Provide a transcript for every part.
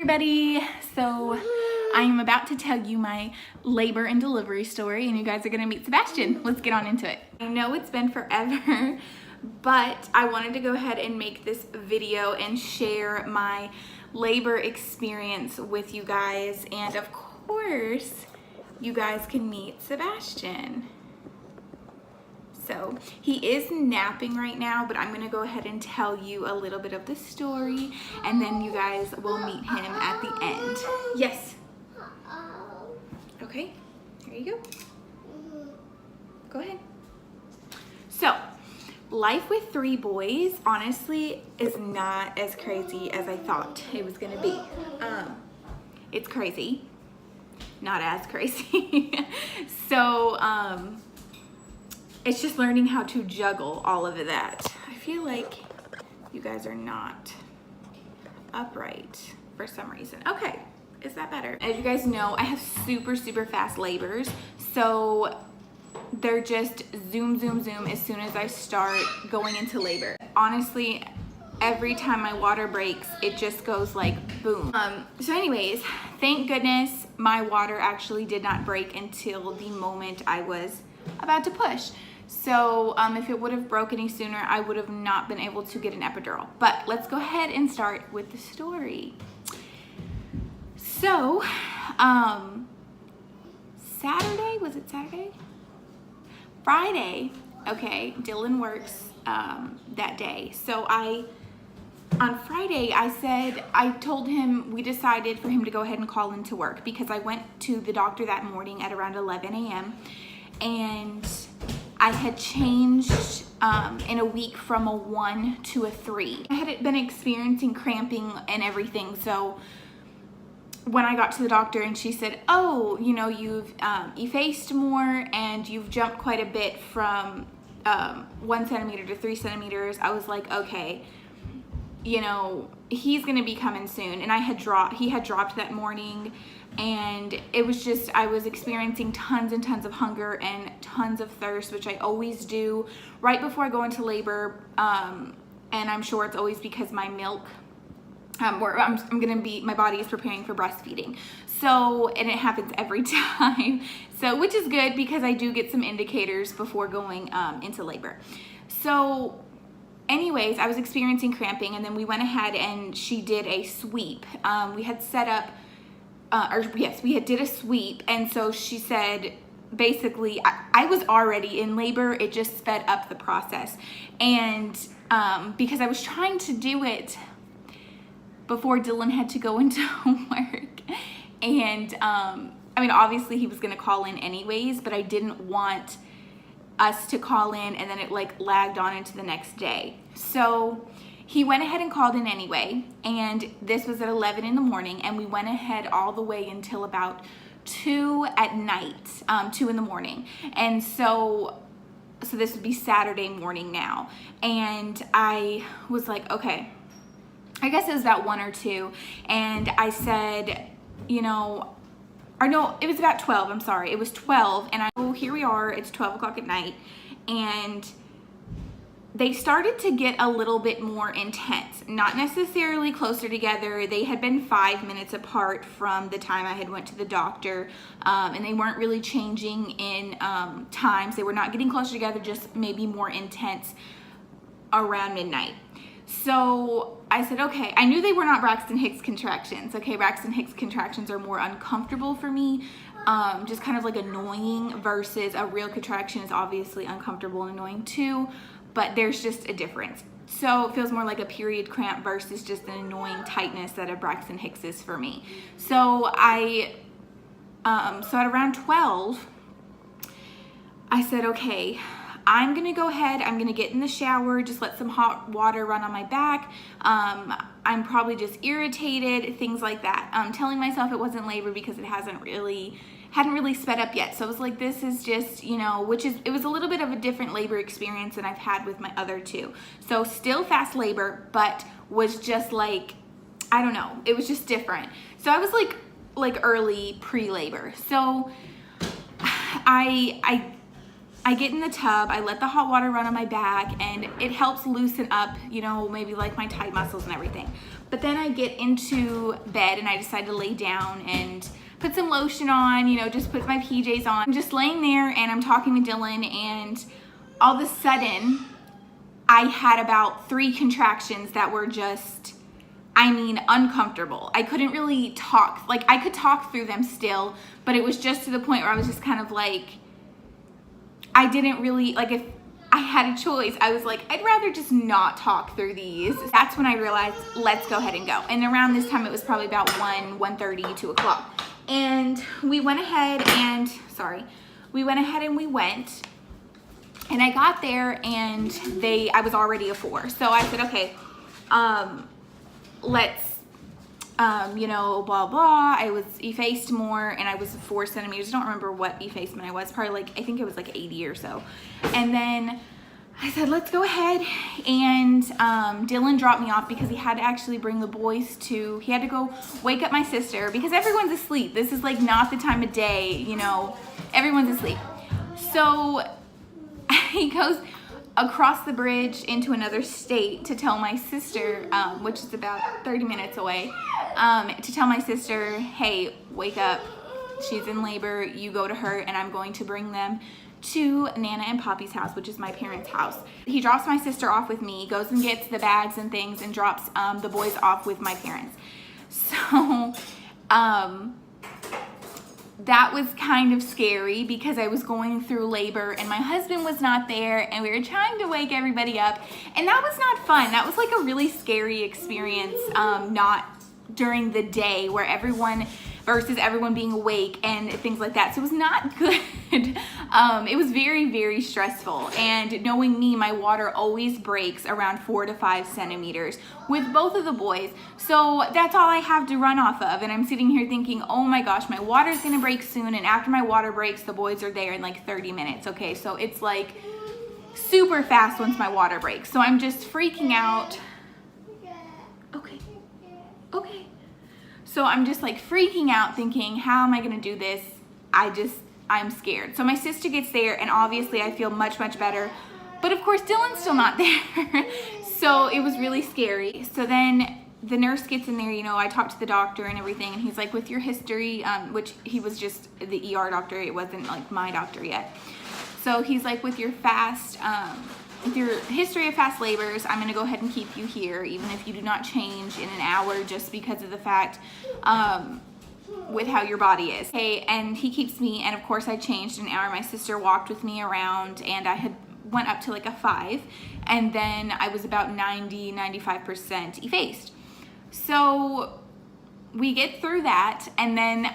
Everybody, so I am about to tell you my labor and delivery story, and you guys are gonna meet Sebastian. Let's get on into it. I know it's been forever, but I wanted to go ahead and make this video and share my labor experience with you guys, and of course you guys can meet Sebastian. So he is napping right now, but I'm gonna go ahead and tell you a little bit of the story, and then you guys will meet him at the end. Yes. Okay, here you go. Go ahead. So, life with 3 boys, honestly, is not as crazy as I thought it was gonna be. It's crazy, not as crazy. So, it's just learning how to juggle all of that. I feel like you guys are not upright for some reason. Okay, is that better? As you guys know, I have super fast labors. So they're just zoom as soon as I start going into labor. Honestly, every time my water breaks, it just goes like boom. So anyways, thank goodness my water actually did not break until the moment I was about to push. So if it would have broke any sooner, I would have not been able to get an epidural. But let's go ahead and start with the story. So Saturday, was it Saturday? Friday, okay, Dylan works that day. So on Friday, I told him, we decided for him to go ahead and call into work because I went to the doctor that morning at around 11 a.m. and I had changed in a week from a 1 to a 3. I had been experiencing cramping and everything, so when I got to the doctor and she said, oh, you know, you've effaced more and you've jumped quite a bit from 1 centimeter to 3 centimeters, I was like, okay, you know, he's gonna be coming soon. And he had dropped that morning, and it was just, I was experiencing tons and tons of hunger and tons of thirst, which I always do right before I go into labor. And I'm sure it's always because my milk, my body is preparing for breastfeeding. So, and it happens every time. So, which is good because I do get some indicators before going into labor. So anyways, I was experiencing cramping, and then we went ahead and she did a sweep. We had set up, we did a sweep, and so she said, basically, I was already in labor, it just sped up the process. And because I was trying to do it before Dylan had to go into work, and I mean, obviously he was gonna call in anyways, but I didn't want us to call in and then it like lagged on into the next day. So he went ahead and called in anyway, and this was at 11 in the morning, and we went ahead all the way until about 2 at night, 2 in the morning. And so this would be Saturday morning now. And I was like, okay, I guess it was about 1 or 2. And I said, you know, or no, it was about 12, I'm sorry. It was 12, and here we are, it's 12 o'clock at night, and they started to get a little bit more intense. Not necessarily closer together. They had been 5 minutes apart from the time I had went to the doctor, and they weren't really changing in times. They were not getting closer together, just maybe more intense around midnight. So I said, okay, I knew they were not Braxton Hicks contractions. Okay, Braxton Hicks contractions are more uncomfortable for me, just kind of like annoying, versus a real contraction is obviously uncomfortable and annoying too, but there's just a difference. So it feels more like a period cramp versus just an annoying tightness that a Braxton Hicks is for me. So so at around 12, I said, okay, I'm gonna go ahead, I'm gonna get in the shower, just let some hot water run on my back. I'm probably just irritated, things like that. Telling myself it wasn't labor because it hadn't really sped up yet. So I was like, this is just, you know, it was a little bit of a different labor experience than I've had with my other 2. So still fast labor, but was just like, I don't know, it was just different. So I was like early pre-labor. So I I get in the tub, I let the hot water run on my back, and it helps loosen up, you know, maybe like my tight muscles and everything. But then I get into bed and I decide to lay down and put some lotion on, you know, just put my PJs on. I'm just laying there and I'm talking to Dylan, and all of a sudden I had about 3 contractions that were just, I mean, uncomfortable. I couldn't really talk. Like, I could talk through them still, but it was just to the point where I was just kind of like, I didn't really, like, if I had a choice, I was like, I'd rather just not talk through these. That's when I realized, let's go ahead and go. And around this time, it was probably about 1:30, 2 o'clock. And we went ahead and, we went. And I got there and I was already a 4. So I said, okay, let's, you know, blah, blah. I was effaced more and I was 4 centimeters. I don't remember what effacement I was. Probably like, I think it was like 80 or so. And then I said, let's go ahead. And Dylan dropped me off because he had to actually bring the boys he had to go wake up my sister because everyone's asleep. This is like not the time of day, you know, everyone's asleep. So he goes across the bridge into another state to tell my sister, which is about 30 minutes away, to tell my sister, hey, wake up, she's in labor, you go to her, and I'm going to bring them to Nana and Poppy's house, which is my parents' house. He drops my sister off with me, goes and gets the bags and things, and drops the boys off with my parents. So, that was kind of scary because I was going through labor and my husband was not there and we were trying to wake everybody up, and that was not fun. That was like a really scary experience, not during the day where everyone being awake and things like that. So it was not good. It was very, very stressful. And knowing me, my water always breaks around 4 to 5 centimeters with both of the boys. So that's all I have to run off of. And I'm sitting here thinking, oh my gosh, my water's gonna break soon. And after my water breaks, the boys are there in like 30 minutes. Okay, so it's like super fast once my water breaks. So I'm just freaking out. Okay. So I'm just like freaking out thinking, how am I gonna do this? I'm scared. So my sister gets there and obviously I feel much, much better. But of course Dylan's still not there. So it was really scary. So then the nurse gets in there, you know, I talked to the doctor and everything, and he's like, with your history, which he was just the ER doctor, it wasn't like my doctor yet. So he's like, with your history of fast labors, I'm gonna go ahead and keep you here, even if you do not change in an hour, just because of the fact with how your body is. Okay, and he keeps me, and of course I changed in an hour. My sister walked with me around, and I had went up to like a 5, and then I was about 95% effaced. So we get through that, and then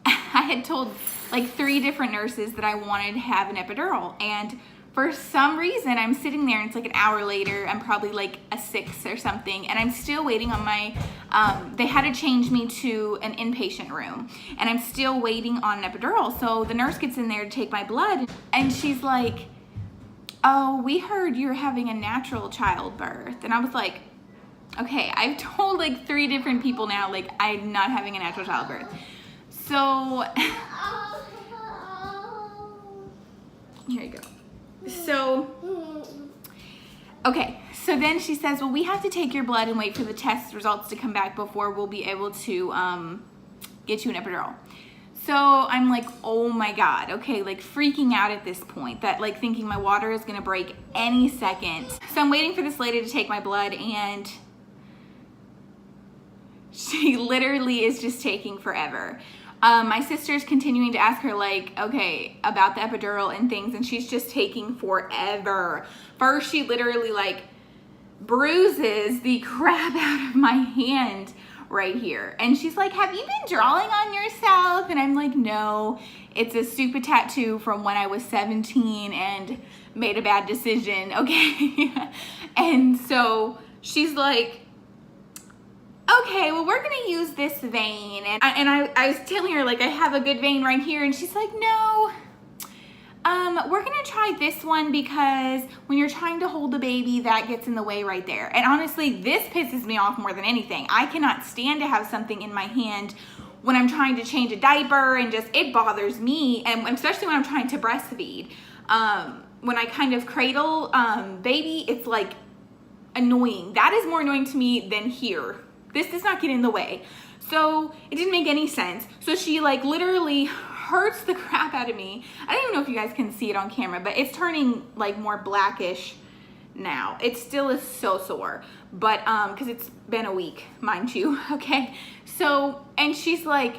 I had told like 3 different nurses that I wanted to have an epidural, and for some reason, I'm sitting there and it's like an hour later, I'm probably like a 6 or something, and I'm still waiting on my, they had to change me to an inpatient room, and I'm still waiting on an epidural. So the nurse gets in there to take my blood, and she's like, oh, we heard you're having a natural childbirth. And I was like, okay, I've told like 3 different people now, like I'm not having a natural childbirth. So, here you go. So, okay, so then she says, well, we have to take your blood and wait for the test results to come back before we'll be able to get you an epidural. So I'm like, oh my God, okay, like freaking out at this point, that like thinking my water is gonna break any second. So I'm waiting for this lady to take my blood, and she literally is just taking forever. My sister's continuing to ask her like, okay, about the epidural and things, and she's just taking forever. First, she literally like bruises the crap out of my hand right here. And she's like, have you been drawing on yourself? And I'm like, no, it's a stupid tattoo from when I was 17 and made a bad decision, okay? And so she's like, okay, well, we're gonna use this vein. And I was telling her, like, I have a good vein right here. And she's like, no, we're gonna try this one because when you're trying to hold the baby, that gets in the way right there. And honestly, this pisses me off more than anything. I cannot stand to have something in my hand when I'm trying to change a diaper, and just, it bothers me. And especially when I'm trying to breastfeed. when I kind of cradle baby, it's like annoying. That is more annoying to me than here. This does not get in the way. So it didn't make any sense. So she like literally hurts the crap out of me. I don't even know if you guys can see it on camera, but it's turning like more blackish now. It still is so sore, but because it's been a week, mind you. Okay, so and she's like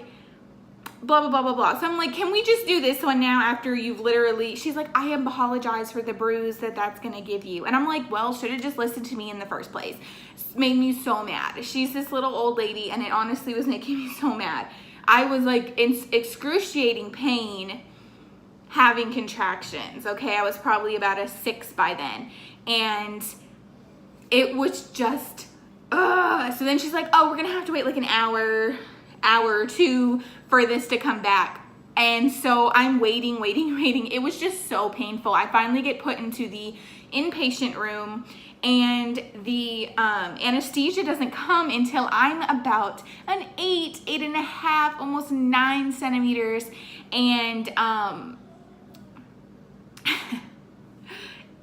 blah blah blah blah blah. So I'm like, can we just do this one now after you've literally, she's like, I apologize for the bruise that's gonna give you. And I'm like, well, should have just listened to me in the first place. It made me so mad. She's this little old lady, and it honestly was making me so mad. I was like in excruciating pain having contractions. Okay, I was probably about a 6 by then, and it was just so then she's like, oh, we're gonna have to wait like an hour or two for this to come back. And so I'm waiting. It was just so painful. I finally get put into the inpatient room, and the anesthesia doesn't come until I'm about an 8.5, almost 9 centimeters. And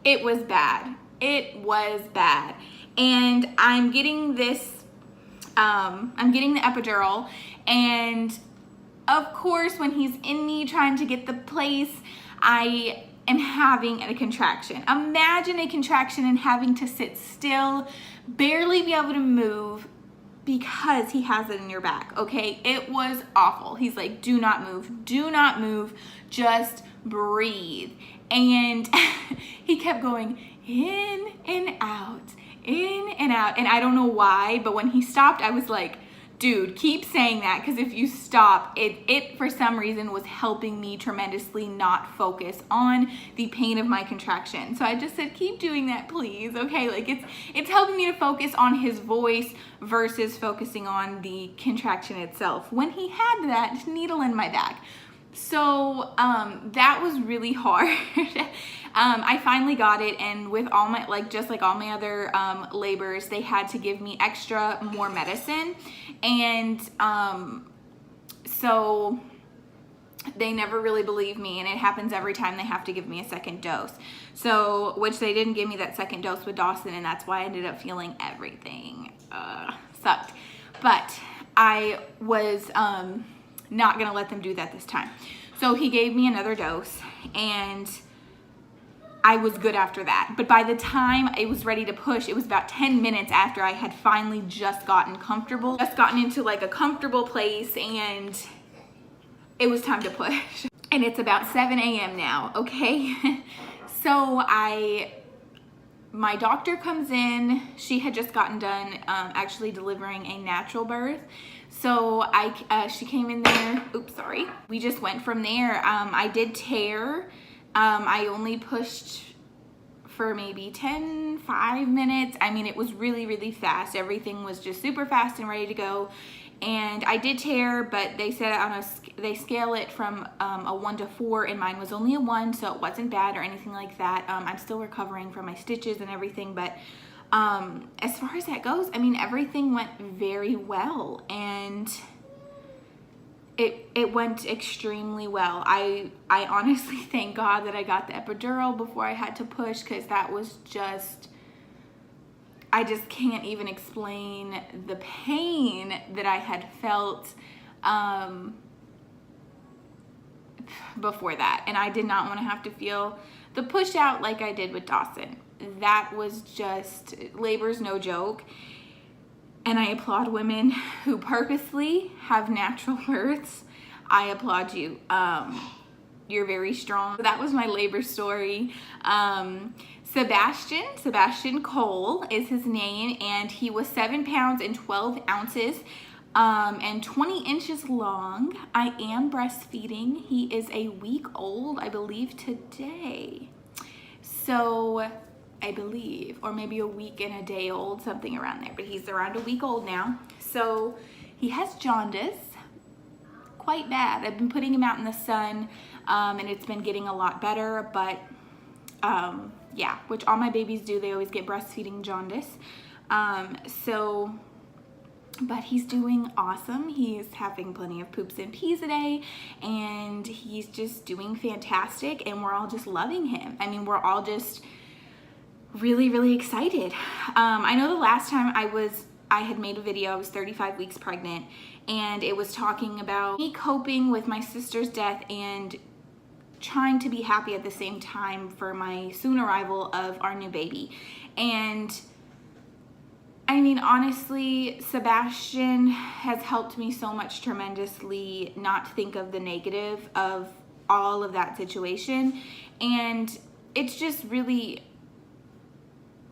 it was bad. It was bad. And I'm getting this, I'm getting the epidural, and of course, when he's in me trying to get the place, I am having a contraction. Imagine a contraction and having to sit still, barely be able to move because he has it in your back, okay? It was awful. He's like, do not move, just breathe. And he kept going in and out, and I don't know why, but when he stopped, I was like, dude, keep saying that, because if you stop, it for some reason was helping me tremendously not focus on the pain of my contraction. So I just said, keep doing that, please. Okay, like it's helping me to focus on his voice versus focusing on the contraction itself when he had that needle in my back. So that was really hard. I finally got it, and with all my, just like all my other labors, they had to give me more medicine. And so they never really believe me, and it happens every time they have to give me a second dose. So, which they didn't give me that second dose with Dawson, and that's why I ended up feeling everything. Sucked. But I was not gonna let them do that this time. So he gave me another dose, and I was good after that. But by the time I was ready to push, it was about 10 minutes after I had finally just gotten into like a comfortable place, and it was time to push. And it's about 7 a.m. now, okay? So my doctor comes in. She had just gotten done actually delivering a natural birth. So she came in there. Oops, sorry. We just went from there. I did tear. I only pushed for maybe 5 minutes. I mean, it was really, really fast. Everything was just super fast and ready to go. And I did tear, but they said they scale it from a 1 to 4, and mine was only a 1, so it wasn't bad or anything like that. I'm still recovering from my stitches and everything, but as far as that goes, I mean, everything went very well, and it went extremely well. I honestly thank God that I got the epidural before I had to push, because that was just, I just can't even explain the pain that I had felt before that. And I did not want to have to feel the push out like I did with Dawson. That was just, labor's no joke. And I applaud women who purposely have natural births. I applaud you. You're very strong. That was my labor story. Sebastian Cole is his name, and he was 7 pounds and 12 ounces and 20 inches long. I am breastfeeding. He is a week old, I believe, today. So I believe, or maybe a week and a day old, something around there, but he's around a week old now. So he has jaundice, quite bad. I've been putting him out in the sun, and it's been getting a lot better, but yeah, which all my babies do. They always get breastfeeding jaundice. So But he's doing awesome. He's having plenty of poops and pees a day, and he's just doing fantastic, and we're all just loving him. I mean, we're all just really, really excited. I know the last time I had made a video, I was 35 weeks pregnant, and it was talking about me coping with my sister's death and trying to be happy at the same time for my soon arrival of our new baby. And I mean, honestly, Sebastian has helped me so much tremendously not think of the negative of all of that situation. And it's just really,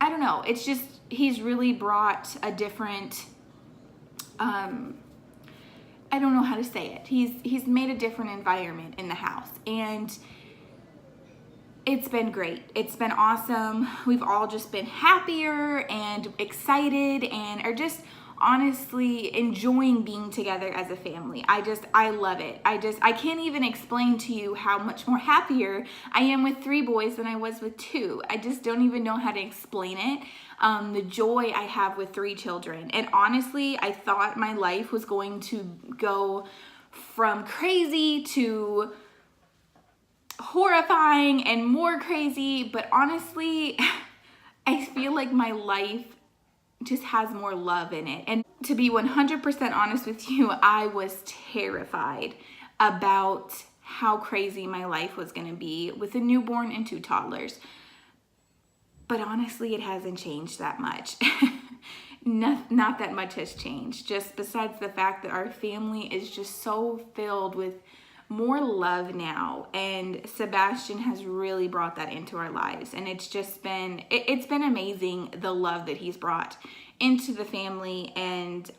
I don't know, it's just, he's really brought a different, I don't know how to say it. He's made a different environment in the house, and it's been great. It's been awesome. We've all just been happier and excited and are just honestly enjoying being together as a family. I love it. I can't even explain to you how much more happier I am with 3 boys than I was with 2. I just don't even know how to explain it. The joy I have with 3 children. And honestly, I thought my life was going to go from crazy to horrifying and more crazy, but honestly, I feel like my life just has more love in it. And to be 100% honest with you, I was terrified about how crazy my life was going to be with a newborn and 2 toddlers. But honestly, it hasn't changed that much. Not that much has changed, just besides the fact that our family is just so filled with more love now, and Sebastian has really brought that into our lives, and it's just been it's been amazing, the love that he's brought into the family. And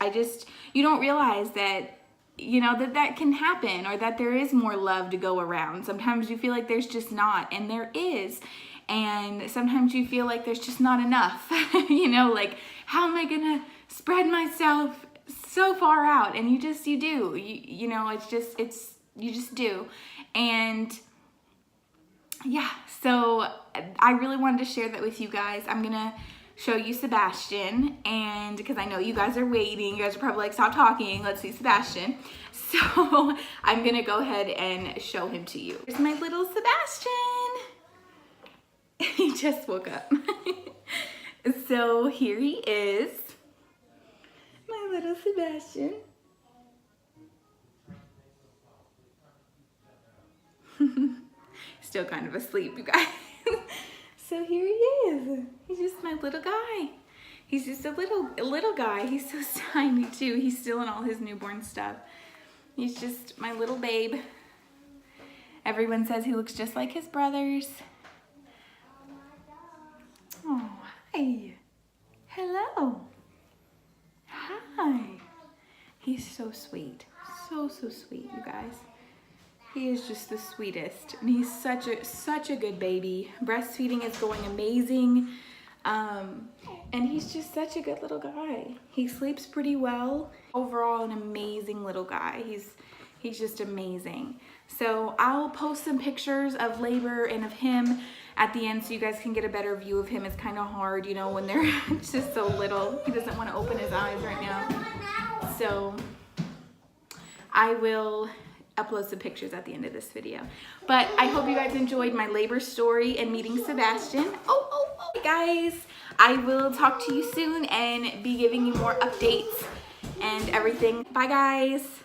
you don't realize that, you know, that can happen, or that there is more love to go around. Sometimes you feel like there's just not, and there is. And sometimes you feel like there's just not enough. You know, like, how am I gonna spread myself so far out? And you do. You know, you just do. And yeah, so I really wanted to share that with you guys. I'm gonna show you Sebastian, and because I know you guys are waiting, you guys are probably like, stop talking, let's see Sebastian. So I'm gonna go ahead and show him to you. Here's my little Sebastian. He just woke up. So here he is, my little Sebastian. Still kind of asleep, you guys. So here he is. He's just my little guy. He's just a little guy. He's so tiny too. He's still in all his newborn stuff. He's just my little babe. Everyone says he looks just like his brothers. Oh, hi. Hello. Hi. He's so sweet. So sweet, you guys. He is just the sweetest, and he's such a good baby. Breastfeeding is going amazing, and he's just such a good little guy. He sleeps pretty well. Overall, an amazing little guy. He's just amazing. So I'll post some pictures of labor and of him at the end so you guys can get a better view of him. It's kind of hard, you know, when they're just so little. He doesn't want to open his eyes right now. So I will upload some pictures at the end of this video. But I hope you guys enjoyed my labor story and meeting Sebastian. Oh, guys, I will talk to you soon and be giving you more updates and everything. Bye, guys.